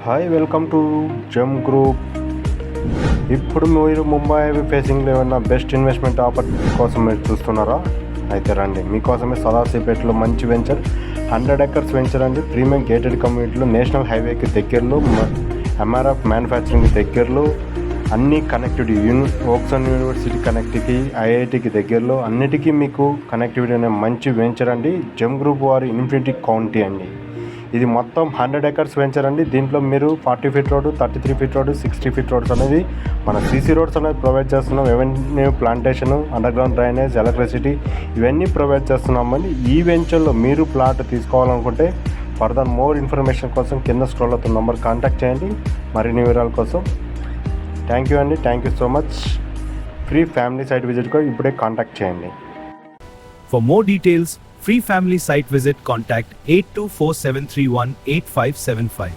Hi welcome to Jammu group. ఇప్పుడు మీరు ముంబై ఫేసింగ్లో ఏమైనా బెస్ట్ ఇన్వెస్ట్మెంట్ ఆపర్చునిటీ కోసం మీరు చూస్తున్నారా? అయితే రండి, మీకోసమే సదాశివపేటలో మంచి వెంచర్ 100 acres వెంచర్ అండి. ప్రీమియం గేటెడ్ కమ్యూనిటీలో, నేషనల్ హైవేకి దగ్గరలో, ఎంఆర్ఎఫ్ మ్యానుఫ్యాక్చరింగ్ దగ్గరలో, అన్ని కనెక్టివిటీ ఓక్సన్ యూనివర్సిటీ కనెక్టివిటీ, ఐఐటికి దగ్గరలో, అన్నిటికీ మీకు కనెక్టివిటీ అనే మంచి వెంచర్ అండి. జమ్ గ్రూప్ వారి ఇన్ఫినిటీ కౌంటీ అండి. ఇది మొత్తం 100 acres వెంచర్ అండి. దీంట్లో మీరు 40 feet road, 33 feet road, 60 feet roads అనేది మన సీసీ రోడ్స్ అనేది ప్రొవైడ్ చేస్తున్నాం. Avenue plantation, underground drainage, electricity ఇవన్నీ ప్రొవైడ్ చేస్తున్నామండి. ఈ వెంచర్లో మీరు ప్లాట్ తీసుకోవాలనుకుంటే ఫర్దర్ మోర్ ఇన్ఫర్మేషన్ కోసం కింద స్క్రోల్ అవుతున్న నంబర్ కాంటాక్ట్ చేయండి మరిన్ని వివరాల కోసం. థ్యాంక్ యూ అండి, thank you so much. Free family site visit కూడా ఇప్పుడే కాంటాక్ట్ చేయండి. For more details, free family site visit contact 8247318575.